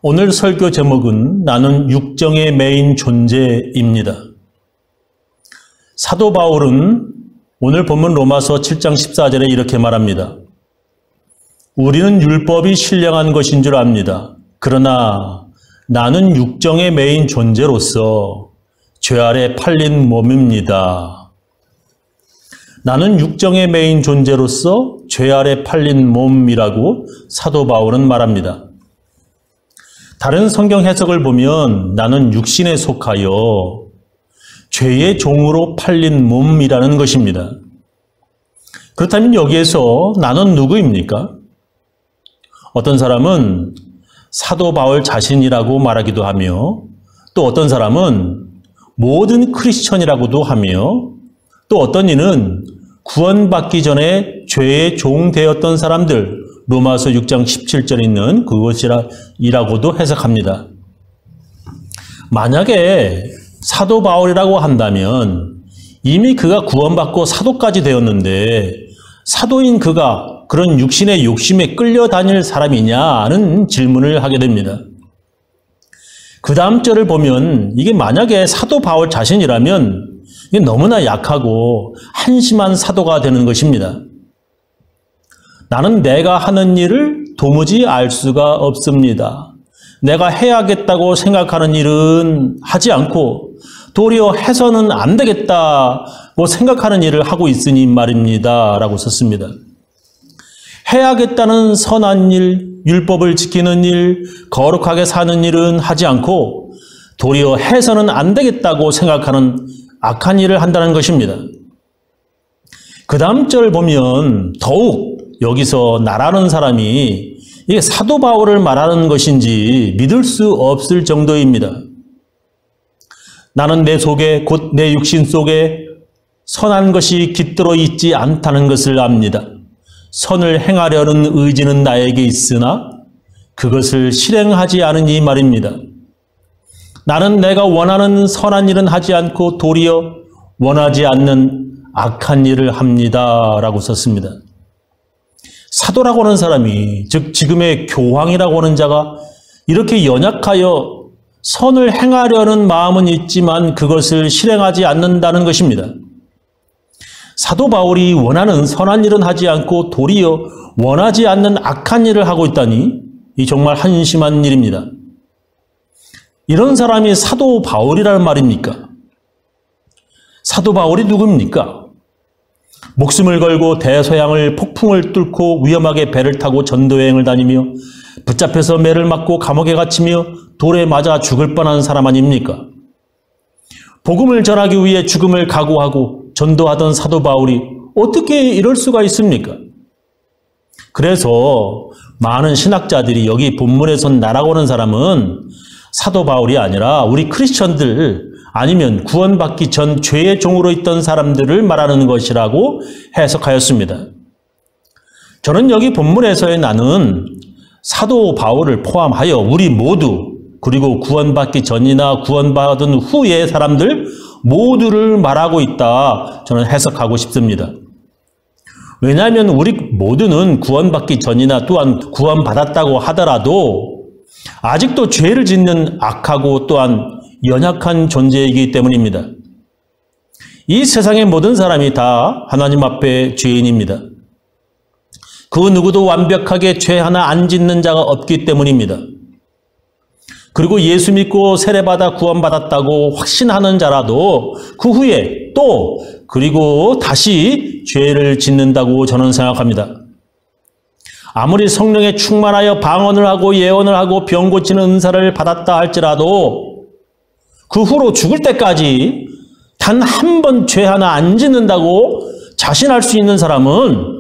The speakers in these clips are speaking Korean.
오늘 설교 제목은 나는 육정에 매인 존재입니다. 사도 바울은 오늘 본문 로마서 7장 14절에 이렇게 말합니다. 우리는 율법이 신령한 것인 줄 압니다. 그러나 나는 육정에 매인 존재로서 죄 아래 팔린 몸입니다. 나는 육정에 매인 존재로서 죄 아래 팔린 몸이라고 사도 바울은 말합니다. 다른 성경 해석을 보면 나는 육신에 속하여 죄의 종으로 팔린 몸이라는 것입니다. 그렇다면 여기에서 나는 누구입니까? 어떤 사람은 사도 바울 자신이라고 말하기도 하며 또 어떤 사람은 모든 크리스천이라고도 하며 또 어떤 이는 구원받기 전에 죄의 종 되었던 사람들 로마서 6장 17절에 있는 그것이라고도 해석합니다. 만약에 사도 바울이라고 한다면 이미 그가 구원받고 사도까지 되었는데 사도인 그가 그런 육신의 욕심에 끌려다닐 사람이냐는 질문을 하게 됩니다. 그 다음 절을 보면 이게 만약에 사도 바울 자신이라면 이게 너무나 약하고 한심한 사도가 되는 것입니다. 나는 내가 하는 일을 도무지 알 수가 없습니다. 내가 해야겠다고 생각하는 일은 하지 않고 도리어 해서는 안 되겠다고 생각하는 일을 하고 있으니 말입니다. 라고 썼습니다. 해야겠다는 선한 일, 율법을 지키는 일, 거룩하게 사는 일은 하지 않고 도리어 해서는 안 되겠다고 생각하는 악한 일을 한다는 것입니다. 그 다음 절 보면 더욱 여기서 나라는 사람이 이게 사도 바울을 말하는 것인지 믿을 수 없을 정도입니다. 나는 내 속에 곧 내 육신 속에 선한 것이 깃들어 있지 않다는 것을 압니다. 선을 행하려는 의지는 나에게 있으나 그것을 실행하지 않으니 말입니다. 나는 내가 원하는 선한 일은 하지 않고 도리어 원하지 않는 악한 일을 합니다. 라고 썼습니다. 사도라고 하는 사람이 즉 지금의 교황이라고 하는 자가 이렇게 연약하여 선을 행하려는 마음은 있지만 그것을 실행하지 않는다는 것입니다. 사도 바울이 원하는 선한 일은 하지 않고 도리어 원하지 않는 악한 일을 하고 있다니 이 정말 한심한 일입니다. 이런 사람이 사도 바울이라는 말입니까? 사도 바울이 누굽니까? 목숨을 걸고 대서양을 폭풍을 뚫고 위험하게 배를 타고 전도여행을 다니며 붙잡혀서 매를 맞고 감옥에 갇히며 돌에 맞아 죽을 뻔한 사람 아닙니까? 복음을 전하기 위해 죽음을 각오하고 전도하던 사도 바울이 어떻게 이럴 수가 있습니까? 그래서 많은 신학자들이 여기 본문에서 나라고 하는 사람은 사도 바울이 아니라 우리 크리스천들 아니면 구원받기 전 죄의 종으로 있던 사람들을 말하는 것이라고 해석하였습니다. 저는 여기 본문에서의 나는 사도 바울을 포함하여 우리 모두 그리고 구원받기 전이나 구원받은 후의 사람들 모두를 말하고 있다 저는 해석하고 싶습니다. 왜냐하면 우리 모두는 구원받기 전이나 또한 구원받았다고 하더라도 아직도 죄를 짓는 악하고 또한 연약한 존재이기 때문입니다. 이 세상의 모든 사람이 다 하나님 앞에 죄인입니다. 그 누구도 완벽하게 죄 하나 안 짓는 자가 없기 때문입니다. 그리고 예수 믿고 세례받아 구원받았다고 확신하는 자라도 그 후에 또 그리고 다시 죄를 짓는다고 저는 생각합니다. 아무리 성령에 충만하여 방언을 하고 예언을 하고 병 고치는 은사를 받았다 할지라도 그 후로 죽을 때까지 단 한 번 죄 하나 안 짓는다고 자신할 수 있는 사람은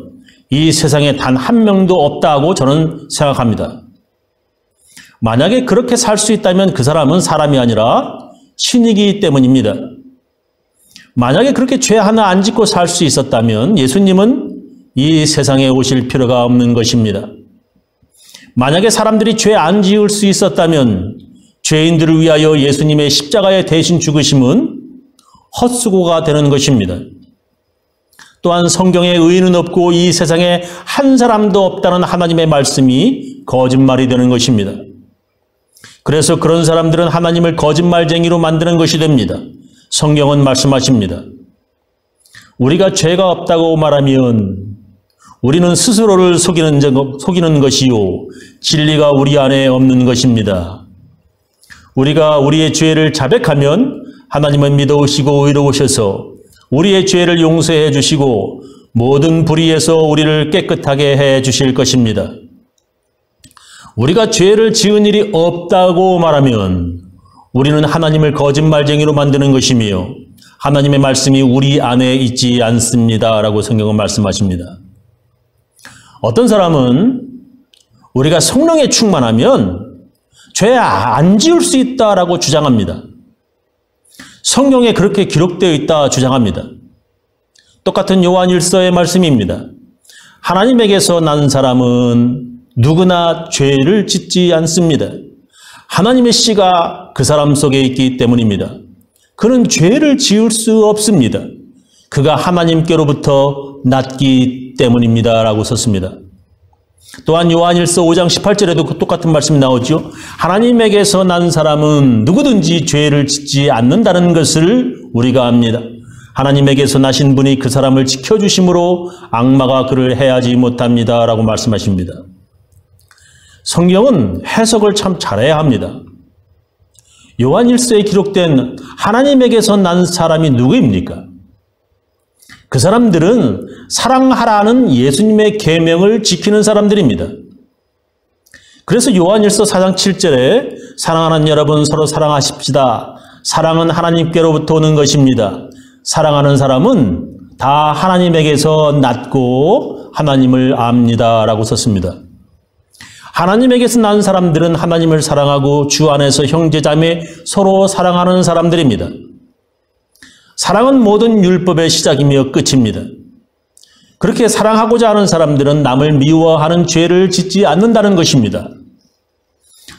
이 세상에 단 한 명도 없다고 저는 생각합니다. 만약에 그렇게 살 수 있다면 그 사람은 사람이 아니라 신이기 때문입니다. 만약에 그렇게 죄 하나 안 짓고 살 수 있었다면 예수님은 이 세상에 오실 필요가 없는 것입니다. 만약에 사람들이 죄 안 지을 수 있었다면 죄인들을 위하여 예수님의 십자가에 대신 죽으심은 헛수고가 되는 것입니다. 또한 성경에 의인은 없고 이 세상에 한 사람도 없다는 하나님의 말씀이 거짓말이 되는 것입니다. 그래서 그런 사람들은 하나님을 거짓말쟁이로 만드는 것이 됩니다. 성경은 말씀하십니다. 우리가 죄가 없다고 말하면 우리는 스스로를 속이는 것이요 진리가 우리 안에 없는 것입니다. 우리가 우리의 죄를 자백하면 하나님은 믿어오시고 의로우셔서 우리의 죄를 용서해 주시고 모든 불의에서 우리를 깨끗하게 해 주실 것입니다. 우리가 죄를 지은 일이 없다고 말하면 우리는 하나님을 거짓말쟁이로 만드는 것이며 하나님의 말씀이 우리 안에 있지 않습니다. 라고 성경은 말씀하십니다. 어떤 사람은 우리가 성령에 충만하면 죄 안 지을 수 있다라고 주장합니다. 성경에 그렇게 기록되어 있다 주장합니다. 똑같은 요한 1서의 말씀입니다. 하나님에게서 난 사람은 누구나 죄를 짓지 않습니다. 하나님의 씨가 그 사람 속에 있기 때문입니다. 그는 죄를 지을 수 없습니다. 그가 하나님께로부터 났기 때문입니다. 라고 썼습니다. 또한 요한 1서 5장 18절에도 똑같은 말씀이 나오죠. 하나님에게서 난 사람은 누구든지 죄를 짓지 않는다는 것을 우리가 압니다. 하나님에게서 나신 분이 그 사람을 지켜주심으로 악마가 그를 해하지 못합니다. 라고 말씀하십니다. 성경은 해석을 참 잘해야 합니다. 요한 1서에 기록된 하나님에게서 난 사람이 누구입니까? 그 사람들은 사랑하라는 예수님의 계명을 지키는 사람들입니다. 그래서 요한 1서 4장 7절에 사랑하는 여러분 서로 사랑하십시다. 사랑은 하나님께로부터 오는 것입니다. 사랑하는 사람은 다 하나님에게서 났고 하나님을 압니다. 라고 썼습니다. 하나님에게서 난 사람들은 하나님을 사랑하고 주 안에서 형제자매 서로 사랑하는 사람들입니다. 사랑은 모든 율법의 시작이며 끝입니다. 그렇게 사랑하고자 하는 사람들은 남을 미워하는 죄를 짓지 않는다는 것입니다.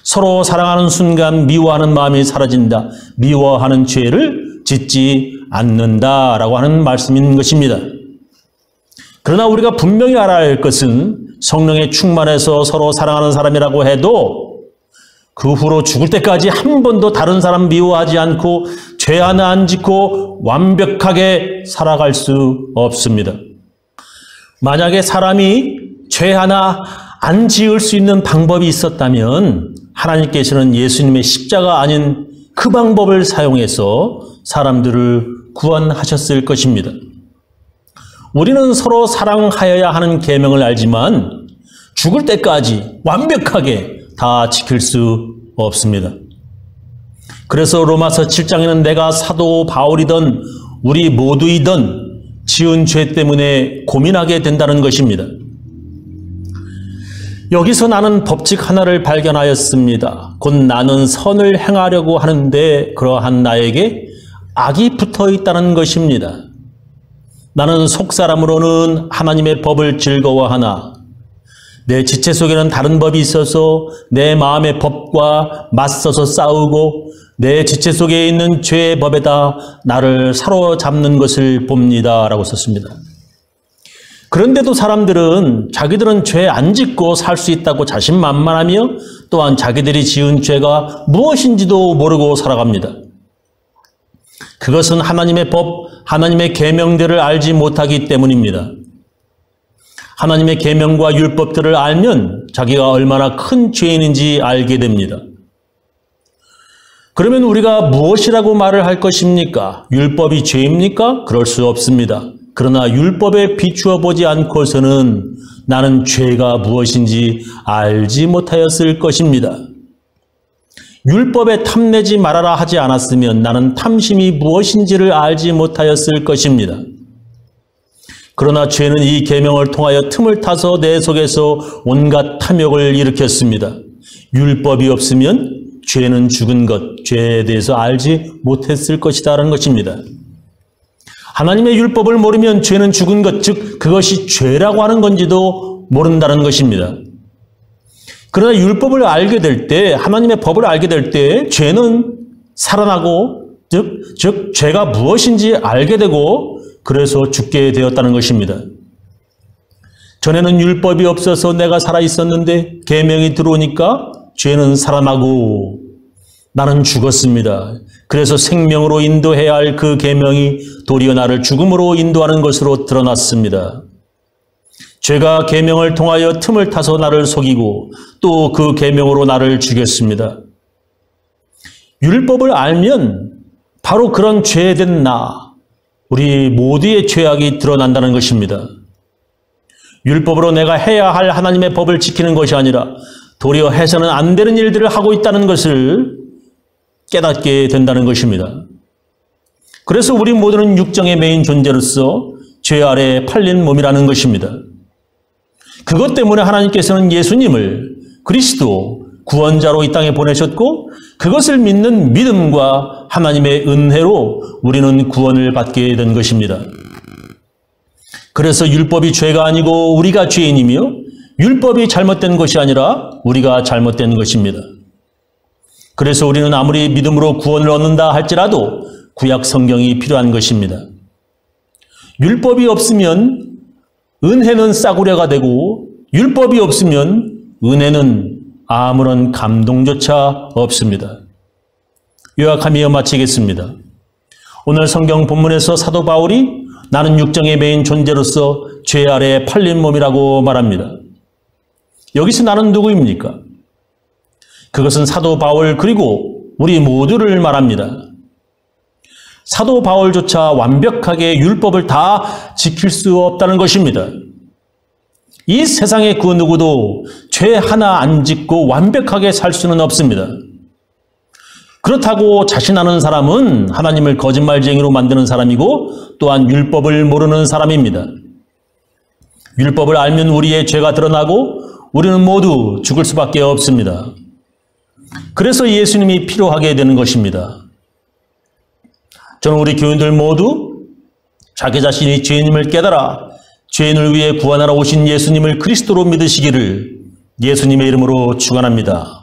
서로 사랑하는 순간 미워하는 마음이 사라진다. 미워하는 죄를 짓지 않는다라고 하는 말씀인 것입니다. 그러나 우리가 분명히 알아야 할 것은 성령에 충만해서 서로 사랑하는 사람이라고 해도 그 후로 죽을 때까지 한 번도 다른 사람 미워하지 않고 죄 하나 안 짓고 완벽하게 살아갈 수 없습니다. 만약에 사람이 죄 하나 안 지을 수 있는 방법이 있었다면 하나님께서는 예수님의 십자가 아닌 그 방법을 사용해서 사람들을 구원하셨을 것입니다. 우리는 서로 사랑하여야 하는 계명을 알지만 죽을 때까지 완벽하게 다 지킬 수 없습니다. 그래서 로마서 7장에는 내가 사도 바울이든 우리 모두이든 지은 죄 때문에 고민하게 된다는 것입니다. 여기서 나는 법칙 하나를 발견하였습니다. 곧 나는 선을 행하려고 하는데 그러한 나에게 악이 붙어 있다는 것입니다. 나는 속사람으로는 하나님의 법을 즐거워하나 내 지체 속에는 다른 법이 있어서 내 마음의 법과 맞서서 싸우고 내 지체 속에 있는 죄의 법에다 나를 사로잡는 것을 봅니다. 라고 썼습니다. 그런데도 사람들은 자기들은 죄 안 짓고 살 수 있다고 자신만만하며 또한 자기들이 지은 죄가 무엇인지도 모르고 살아갑니다. 그것은 하나님의 법, 하나님의 계명들을 알지 못하기 때문입니다. 하나님의 계명과 율법들을 알면 자기가 얼마나 큰 죄인인지 알게 됩니다. 그러면 우리가 무엇이라고 말을 할 것입니까? 율법이 죄입니까? 그럴 수 없습니다. 그러나 율법에 비추어 보지 않고서는 나는 죄가 무엇인지 알지 못하였을 것입니다. 율법에 탐내지 말아라 하지 않았으면 나는 탐심이 무엇인지를 알지 못하였을 것입니다. 그러나 죄는 이 계명을 통하여 틈을 타서 내 속에서 온갖 탐욕을 일으켰습니다. 율법이 없으면 죄는 죽은 것, 죄에 대해서 알지 못했을 것이다라는 것입니다. 하나님의 율법을 모르면 죄는 죽은 것, 즉 그것이 죄라고 하는 건지도 모른다는 것입니다. 그러나 율법을 알게 될 때, 하나님의 법을 알게 될 때 죄는 살아나고 즉 죄가 무엇인지 알게 되고 그래서 죽게 되었다는 것입니다. 전에는 율법이 없어서 내가 살아 있었는데 계명이 들어오니까 죄는 살아나고 나는 죽었습니다. 그래서 생명으로 인도해야 할 그 계명이 도리어 나를 죽음으로 인도하는 것으로 드러났습니다. 죄가 계명을 통하여 틈을 타서 나를 속이고 또 그 계명으로 나를 죽였습니다. 율법을 알면 바로 그런 죄된 나, 우리 모두의 죄악이 드러난다는 것입니다. 율법으로 내가 해야 할 하나님의 법을 지키는 것이 아니라 도리어 해서는 안 되는 일들을 하고 있다는 것을 깨닫게 된다는 것입니다. 그래서 우리 모두는 육정에 매인 존재로서 죄 아래에 팔린 몸이라는 것입니다. 그것 때문에 하나님께서는 예수님을 그리스도 구원자로 이 땅에 보내셨고 그것을 믿는 믿음과 하나님의 은혜로 우리는 구원을 받게 된 것입니다. 그래서 율법이 죄가 아니고 우리가 죄인이며 율법이 잘못된 것이 아니라 우리가 잘못된 것입니다. 그래서 우리는 아무리 믿음으로 구원을 얻는다 할지라도 구약 성경이 필요한 것입니다. 율법이 없으면 은혜는 싸구려가 되고 율법이 없으면 은혜는 아무런 감동조차 없습니다. 요약하며 마치겠습니다. 오늘 성경 본문에서 사도 바울이 나는 육정에 매인 존재로서 죄 아래에 팔린 몸이라고 말합니다. 여기서 나는 누구입니까? 그것은 사도 바울 그리고 우리 모두를 말합니다. 사도 바울조차 완벽하게 율법을 다 지킬 수 없다는 것입니다. 이 세상의 그 누구도 죄 하나 안 짓고 완벽하게 살 수는 없습니다. 그렇다고 자신하는 사람은 하나님을 거짓말쟁이로 만드는 사람이고 또한 율법을 모르는 사람입니다. 율법을 알면 우리의 죄가 드러나고 우리는 모두 죽을 수밖에 없습니다. 그래서 예수님이 필요하게 되는 것입니다. 저는 우리 교인들 모두 자기 자신이 죄인임을 깨달아 죄인을 위해 구원하러 오신 예수님을 그리스도로 믿으시기를 예수님의 이름으로 축원합니다.